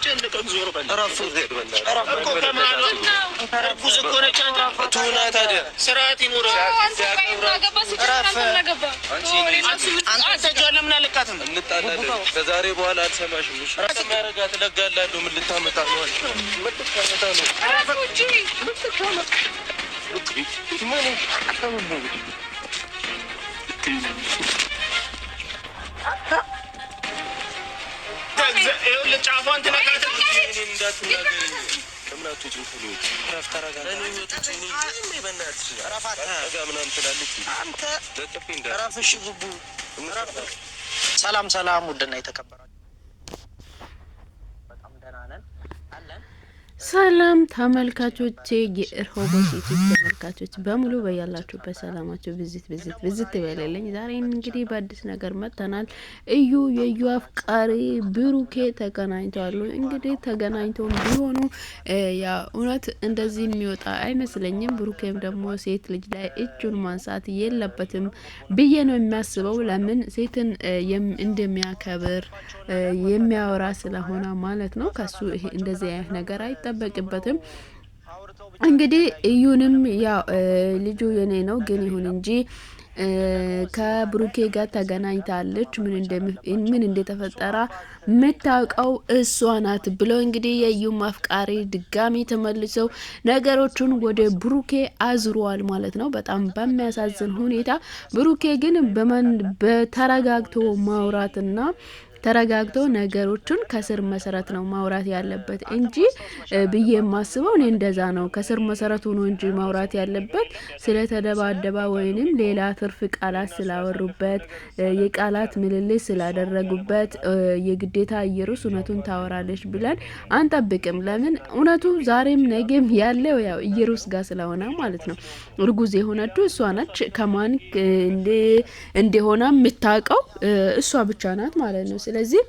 ጨንቀቅ ዞር በል አራፉ እኮ ከማን እርጉዝ እኮ ነች። አንተ ትሁና ታዲያ ስርዓት ይኑር። አንተ ጃለ ምን አልካትም እንጣላለን። ከዛሬ በኋላ አልሰማሽም። እሺ ማረጋት ለጋላሉ ምን ልታመጣ ነው? ምን ልታመጣ ነው? አራፉጂ ምን ልታመጣ ምን ጫፏን ትነካት እንዳትናገር ከምናቱ ጭንፈሉ ረፍታራጋ ሰላም ሰላም ውድና የተከበራችሁ በጣም ደህና ነን አለን። ሰላም ተመልካቾቼ የርሆቦት ዩቲዩብ ተመልካቾች በሙሉ በያላችሁበት ሰላማችሁ ብዝት ይበልልኝ። ዛሬ እንግዲህ በአዲስ ነገር መጥተናል። እዩ የዩ አፍቃሪ ብሩኬ ተገናኝተዋል። እንግዲህ ተገናኝተው ቢሆኑ ያ እውነት እንደዚህ የሚወጣ አይመስለኝም። ብሩኬም ደግሞ ሴት ልጅ ላይ እጁን ማንሳት የለበትም ብዬ ነው የሚያስበው። ለምን ሴትን እንደሚያከብር የሚያወራ ስለሆነ ማለት ነው። ከሱ ይሄ እንደዚህ አይነት ነገር አይጠበቅበትም። እንግዲህ እዩንም ያው ልጁ የኔ ነው ግን ይሁን እንጂ ከብሩኬ ጋር ተገናኝታለች። ምን እንደተፈጠረ የምታውቀው እሷ ናት ብሎ እንግዲህ የዩም አፍቃሪ ድጋሚ ተመልሰው ነገሮቹን ወደ ብሩኬ አዝሯል ማለት ነው። በጣም በሚያሳዝን ሁኔታ ብሩኬ ግን በተረጋግቶ ማውራትና ተረጋግቶ ነገሮችን ከስር መሰረት ነው ማውራት ያለበት እንጂ ብዬ የማስበው እኔ እንደዛ ነው። ከስር መሰረቱ ነው እንጂ ማውራት ያለበት ስለተደባደባ ወይንም ሌላ ትርፍ ቃላት ስላወሩበት የቃላት ምልልስ ስላደረጉበት የግዴታ ኢየሩስ እውነቱን ታወራለች ብለን አንጠብቅም። ለምን እውነቱ ዛሬም ነገም ያለው ያው ኢየሩስ ጋር ስለሆነ ማለት ነው። እርጉዝ የሆነችው እሷ ነች። ከማን እንደሆነ የምታውቀው እሷ ብቻ ናት ማለት ነው። ስለዚህ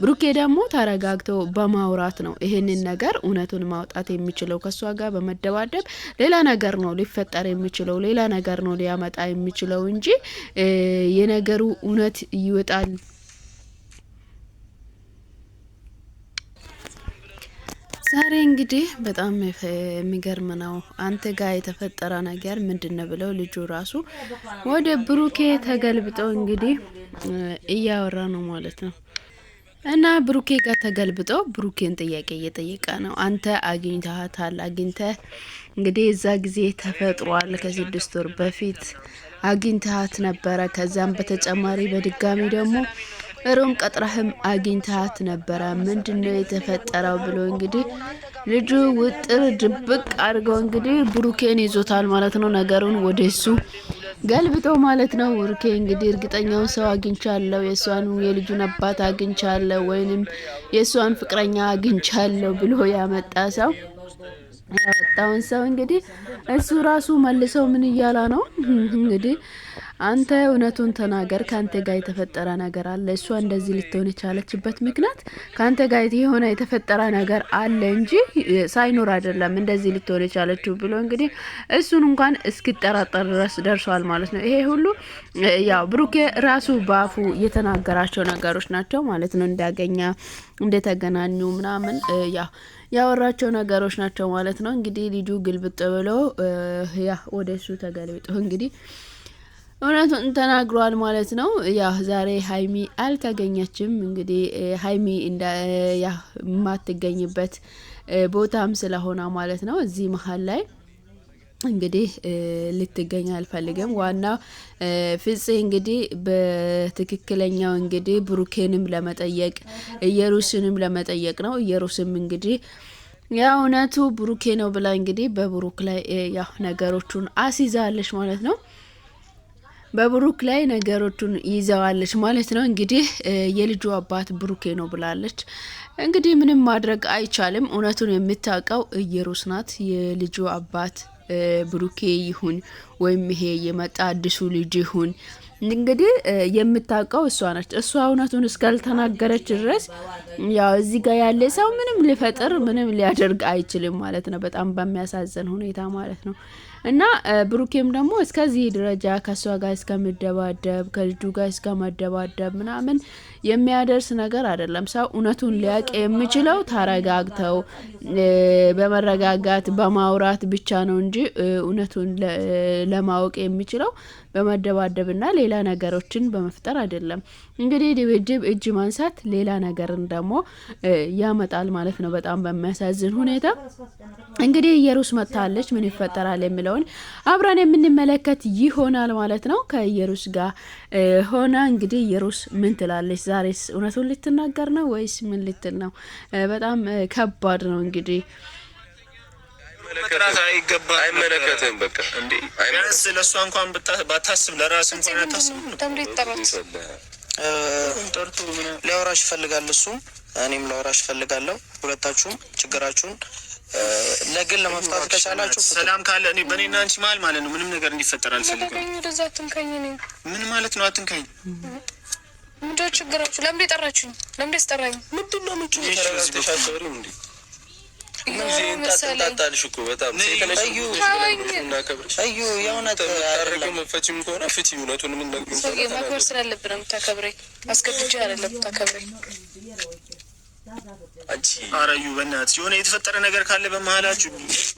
ብሩኬ ደግሞ ተረጋግተው በማውራት ነው ይሄንን ነገር እውነቱን ማውጣት የሚችለው። ከሷ ጋር በመደባደብ ሌላ ነገር ነው ሊፈጠር የሚችለው፣ ሌላ ነገር ነው ሊያመጣ የሚችለው እንጂ የነገሩ እውነት ይወጣል። ዛሬ እንግዲህ በጣም የሚገርም ነው። አንተ ጋር የተፈጠረ ነገር ምንድነው ብለው ልጁ ራሱ ወደ ብሩኬ ተገልብጦ እንግዲህ እያወራ ነው ማለት ነው። እና ብሩኬ ጋር ተገልብጦ ብሩኬን ጥያቄ እየጠየቀ ነው። አንተ አግኝተሃታል? አግኝተህ እንግዲህ እዛ ጊዜ ተፈጥሯል። ከ6 ወር በፊት አግኝተሃት ነበረ። ከዛም በተጨማሪ በድጋሚ ደግሞ ሮም ቀጥረህም አግኝተሃት ነበረ። ምንድነው የተፈጠረው ብሎ እንግዲህ ልጁ ውጥር ድብቅ አድርገው እንግዲህ ብሩኬን ይዞታል ማለት ነው። ነገሩን ወደሱ ገልብጦ ማለት ነው። ብሩኬ እንግዲህ እርግጠኛውን ሰው አግኝቻለሁ፣ የሷን የልጁን አባት አግኝቻለሁ ወይንም የሷን ፍቅረኛ አግኝቻለሁ ብሎ ያመጣ ሰው ያወጣውን ሰው እንግዲህ እሱ ራሱ መልሰው ምን እያላ ነው እንግዲህ አንተ እውነቱን ተናገር። ካንተ ጋር የተፈጠረ ነገር አለ። እሷ እንደዚህ ልትሆን የቻለችበት ምክንያት ካንተ ጋር የሆነ የተፈጠረ ነገር አለ እንጂ ሳይኖር አይደለም እንደዚህ ልትሆን የቻለችው ብሎ እንግዲህ እሱን እንኳን እስኪጠራጠር ድረስ ደርሷል ማለት ነው። ይሄ ሁሉ ያው ብሩኬ ራሱ ባፉ የተናገራቸው ነገሮች ናቸው ማለት ነው። እንዳገኛ እንደተገናኙ ምናምን ያው ያወራቸው ነገሮች ናቸው ማለት ነው። እንግዲህ ልጁ ግልብጥ ብሎ ያ ወደሱ ተገልብጦ እንግዲህ እውነቱን ተናግሯል ማለት ነው። ያ ዛሬ ሀይሚ አልተገኘችም። እንግዲህ ሀይሚ ያ የማትገኝበት ቦታም ስለሆነ ማለት ነው። እዚህ መሀል ላይ እንግዲህ ልትገኝ አልፈልግም። ዋና ፍፄ እንግዲህ በትክክለኛው እንግዲህ ብሩኬንም ለመጠየቅ ኢየሩስንም ለመጠየቅ ነው። ኢየሩስም እንግዲህ ያ እውነቱ ብሩኬ ነው ብላ እንግዲህ በብሩክ ላይ ያ ነገሮቹን አስይዛለች ማለት ነው። በብሩክ ላይ ነገሮቹን ይዘዋለች ማለት ነው። እንግዲህ የልጁ አባት ብሩኬ ነው ብላለች። እንግዲህ ምንም ማድረግ አይቻልም። እውነቱን የምታውቀው ኢየሩስ ናት። የልጁ አባት ብሩኬ ይሁን ወይም ይሄ የመጣ አዲሱ ልጅ ይሁን እንግዲህ የምታውቀው እሷ ነች። እሷ እውነቱን እስካልተናገረች ድረስ ያው እዚህ ጋር ያለ ሰው ምንም ሊፈጥር ምንም ሊያደርግ አይችልም ማለት ነው። በጣም በሚያሳዝን ሁኔታ ማለት ነው። እና ብሩኬም ደግሞ እስከዚህ ደረጃ ከሷ ጋር እስከመደባደብ ከልጁ ጋር እስከመደባደብ ምናምን የሚያደርስ ነገር አይደለም። ሰው እውነቱን ሊያውቅ የሚችለው ተረጋግተው በመረጋጋት በማውራት ብቻ ነው እንጂ እውነቱን ለማወቅ የሚችለው በመደባደብና ሌላ ነገሮችን በመፍጠር አይደለም። እንግዲህ ድብድብ እጅ ማንሳት ሌላ ነገርን ደግሞ ያመጣል ማለት ነው። በጣም በሚያሳዝን ሁኔታ እንግዲህ ኢየሩስ መጥታለች። ምን ይፈጠራል የሚለውን አብረን የምንመለከት ይሆናል ማለት ነው። ከኢየሩስ ጋር ሆና እንግዲህ ኢየሩስ ምን ትላለች? ዛሬስ እውነቱን ልትናገር ነው ወይስ ምን ልትል ነው? በጣም ከባድ ነው እንግዲህ አይመለከትም። በቃ እንዴ ቢያንስ ለእሷ እንኳን ባታስብ ለራስ እንኳን አታስብ። ጠርቶ ሊያወራሽ ይፈልጋል እሱም እኔም ላወራሽ እፈልጋለሁ። ሁለታችሁም ችግራችሁን ለግል ለመፍታት ከቻላችሁ ሰላም ካለ እኔ በእኔና አንቺ መሀል ማለት ነው ምንም ነገር እንዲፈጠር አልፈልግም። ምን ማለት ነው አትንካኝ? ምንድነው ችግራችሁ? ለምን የጠራችሁኝ? ለምን ያስጠራኝ? ምንድነው ምንጩ? ተረጋግተሻሰሪም እንዴ ምን ታጣጣልሽ እኮ በጣም ሴተነሽ አዩ የእውነት ታረቀም ፈቺም ከሆነ ፍቺ እውነቱን ምን ነገር ማክበር ስላለብን ነው የምታከብረኝ። አስገድጄ አይደለም የምታከብረኝ። አንቺ አራዩ በእናትሽ የሆነ የተፈጠረ ነገር ካለ በመሀላችሁ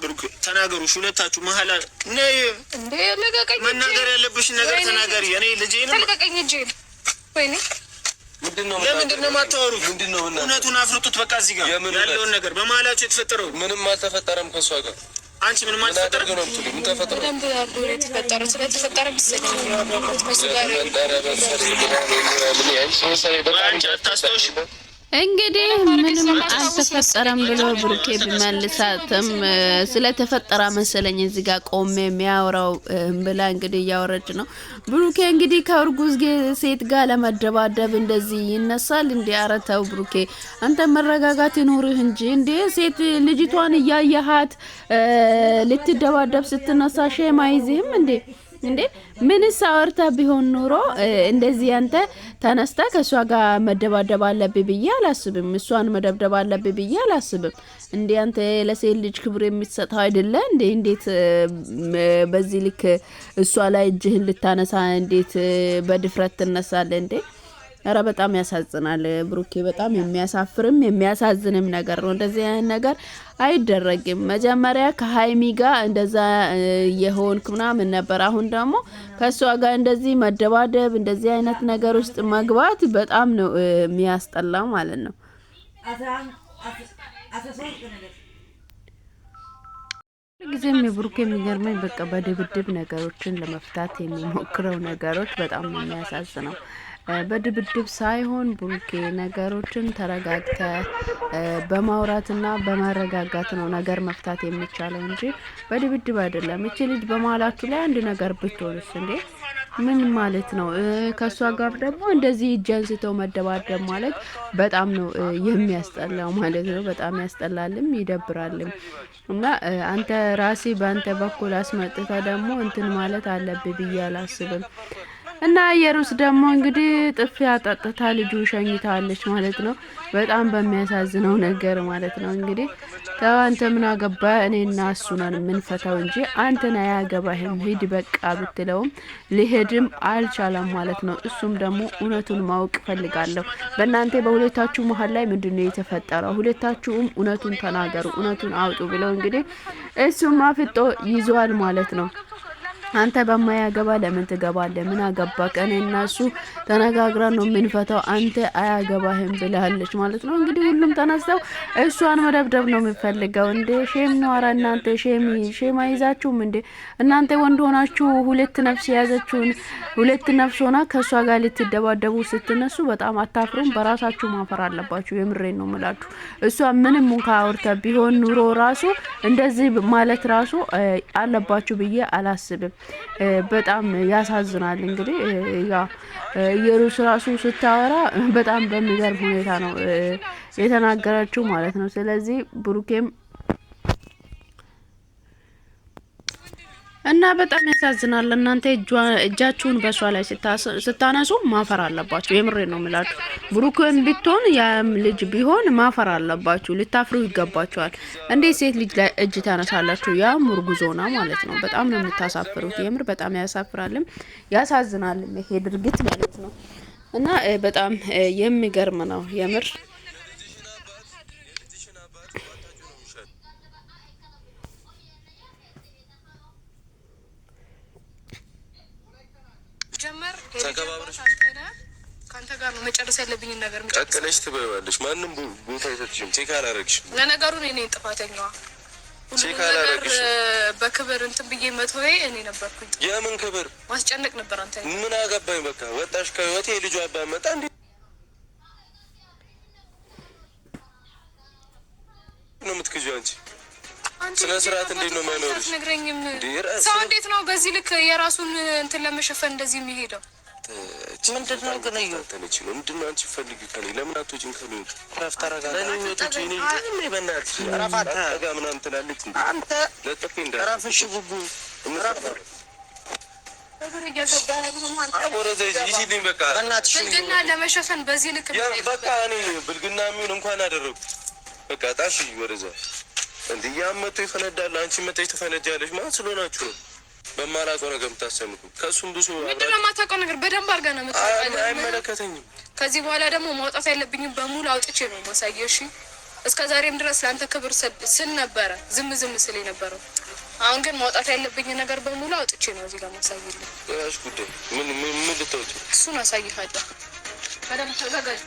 ብሩክ ተናገሩ። ሁለታችሁ መሀላ ነይ እንዴ ለቀቀኝ። መናገር ያለብሽ ነገር ተናገሪ። እኔ ልጄ ነው ለቀቀኝ እንጂ ወይኔ ለምንድን ነው የማታወሩት? እውነቱን አፍርጡት። በቃ እዚህ ጋር ያለውን ነገር በመሀላችሁ የተፈጠረው ምንም አልተፈጠረም ከሷ ጋር። አንቺ ምንም አልተፈጠረም ነው የምትሉኝ? ምን ተፈጠረ? ደንብ አርጎ የተፈጠረ ስለተፈጠረ ቢሰጭኝ ያወራሁት ከሱ ጋር አንቺ አታስታውሽ እንግዲህ ምንም አልተፈጠረም ብሎ ብሩኬ ቢመልሳትም ስለተፈጠረ መሰለኝ እዚህ ጋር ቆሜ የሚያወራው ብላ እንግዲህ እያወረች ነው። ብሩኬ እንግዲህ ከእርጉዝ ሴት ጋር ለመደባደብ እንደዚህ ይነሳል እንዴ? ኧረ ተው ብሩኬ፣ አንተ መረጋጋት ይኑርህ እንጂ እንዴ! ሴት ልጅቷን እያየሃት ልትደባደብ ስትነሳ ሼም አይዝህም እንዴ? እንዴ ምንስ አወርታ ቢሆን ኑሮ እንደዚህ አንተ ተነስታ ከሷ ጋር መደባደብ አለብኝ ብዬ አላስብም። እሷን መደብደብ አለብኝ ብዬ አላስብም። እንዴ አንተ ለሴት ልጅ ክብር የምትሰጠው አይደለ እንዴ? እንዴት በዚህ ልክ እሷ ላይ እጅህን ልታነሳ እንዴት በድፍረት ትነሳለህ እንዴ? ኧረ በጣም ያሳዝናል ብሩኬ። በጣም የሚያሳፍርም የሚያሳዝንም ነገር ነው። እንደዚህ አይነት ነገር አይደረግም። መጀመሪያ ከሀይሚ ጋር እንደዛ የሆንክ ምናምን ነበር። አሁን ደግሞ ከሷ ጋር እንደዚህ መደባደብ፣ እንደዚህ አይነት ነገር ውስጥ መግባት በጣም ነው የሚያስጠላው ማለት ነው። ጊዜም የብሩኬ የሚገርመኝ በቃ በድብድብ ነገሮችን ለመፍታት የሚሞክረው ነገሮች በጣም ነው የሚያሳዝነው። በድብድብ ሳይሆን ብሩኬ ነገሮችን ተረጋግተ በማውራትና በማረጋጋት ነው ነገር መፍታት የሚቻለው እንጂ በድብድብ አይደለም። እቺ ልጅ በመሀላችሁ ላይ አንድ ነገር ብትሆንስ እንዴ? ምን ማለት ነው? ከሷ ጋር ደግሞ እንደዚህ እጅ አንስቶ መደባደብ ማለት በጣም ነው የሚያስጠላው ማለት ነው። በጣም ያስጠላልም ይደብራልም። እና አንተ ራሴ በአንተ በኩል አስመጥታ ደግሞ እንትን ማለት አለብህ ብዬ አላስብም። እና ኢየሩስ ደግሞ እንግዲህ ጥፊ አጠጥታ ልጁ ሸኝታለች ማለት ነው። በጣም በሚያሳዝነው ነገር ማለት ነው። እንግዲህ ተው አንተ ምን አገባ፣ እኔና እሱ ነን የምንፈታው እንጂ አንተን አያገባህም ሂድ በቃ ብትለውም ሊሄድም አልቻለም ማለት ነው። እሱም ደግሞ እውነቱን ማወቅ ፈልጋለሁ፣ በእናንተ በሁለታችሁ መሀል ላይ ምንድነው የተፈጠረው? ሁለታችሁም እውነቱን ተናገሩ፣ እውነቱን አውጡ ብለው እንግዲህ እሱም አፍጦ ይዟል ማለት ነው። አንተ በማያገባ ለምን ትገባለህ? ምን አገባ? እኔና እሱ ተነጋግረን ነው የምንፈታው፣ አንተ አያገባህም ብላለች ማለት ነው። እንግዲህ ሁሉም ተነስተው እሷን መደብደብ ነው የሚፈልገው። እንዴ ሼም ነው። ኧረ እናንተ ሼም አይዛችሁም እንዴ? እናንተ ወንድ ሆናችሁ ሁለት ነፍስ የያዘችውን ሁለት ነፍስ ሆና ከሷ ጋር ልትደባደቡ ስትነሱ በጣም አታፍሩም? በራሳችሁ ማፈር አለባችሁ። የምሬን ነው የምላችሁ። እሷ ምንም እንኳን አውርታ ቢሆን ኑሮ ራሱ እንደዚህ ማለት ራሱ አለባችሁ ብዬ አላስብም። በጣም ያሳዝናል። እንግዲህ ያ ኢየሩስ ራሱ ስታወራ በጣም በሚገርም ሁኔታ ነው የተናገረችው ማለት ነው። ስለዚህ ብሩኬም እና በጣም ያሳዝናል። እናንተ እጃችሁን በሷ ላይ ስታነሱ ማፈር አለባችሁ። የምሬ ነው የምላችሁ። ብሩክን ቢትሆን ያም ልጅ ቢሆን ማፈር አለባችሁ። ልታፍሩ ይገባችኋል። እንዴት ሴት ልጅ ላይ እጅ ታነሳላችሁ? ያ ሙርጉዞና ማለት ነው። በጣም ነው የምታሳፍሩት። የምር በጣም ያሳፍራልም ያሳዝናልም ይሄ ድርጊት ማለት ነው። እና በጣም የሚገርም ነው የምር። ጀመር ካንተ ጋር ነው መጨረስ ያለብኝ ነገር ቀጥለሽ ትበይዋለሽ። ማንም ቦታ አይሰጥሽም። ቼክ አላረግሽም። ለነገሩ እኔ ነኝ ጥፋተኛዋ። ቼክ አላረግሽም። በክብር እንትን ብዬ መተዌ እኔ ነበርኩኝ። የምን ክብር ማስጨነቅ ነበር አንተ። ምን አገባኝ? በቃ ወጣሽ ከህይወቴ። ልጇ አባ መጣ እንዴ ነው የምትክጂው አንቺ? ስነ ስርዓት እንዴት ነው የሚያኖርሽ? ነግረኝም ሰው እንዴት ነው በዚህ ልክ የራሱን እንትን ለመሸፈን እንደዚህ የሚሄደው? ምንድነው ግን እዩ ተነቺ ነው ምንድነው አንቺ ፈልጊ ከኔ ለምን አትወጪም? ከኔ ረፍት አረጋጋ ለኔ ወጥቼ እኔ ምን በእናትሽ ረፋታ ጋር ምናምን ትላለች እንዴ? አንተ ለጥፊ እንደ ረፍሽ ጉጉ ምራፍ ብልግና ለመሸፈን በዚህ ልክ በቃ እኔ ብልግና የሚሆን እንኳን አደረጉ። በቃ ጣሽ ወደዛ እንዴ ያመጡ ይፈነዳል። አንቺ መተሽ ትፈነጃለሽ። ማን ስለሆናችሁ ነው በማላውቀው ነገር የምታሰምኩ? ከሱም ብዙ ምንድነው የማታውቀው ነገር? በደንብ አድርገህ ነው የምታውቀው። አይመለከተኝም። ከዚህ በኋላ ደግሞ ማውጣት ያለብኝም በሙሉ አውጥቼ ነው ማሳየው። እሺ እስከ ዛሬም ድረስ ለአንተ ክብር ስል ነበረ ዝም ስል የነበረው። አሁን ግን ማውጣት ያለብኝ ነገር በሙሉ አውጥቼ ነው እዚህ ጋር ማሳየልኝ። ያሽ ጉዳይ ምን ልታውጪ? እሱን አሳይሃለሁ። በደንብ ተዘጋጅ።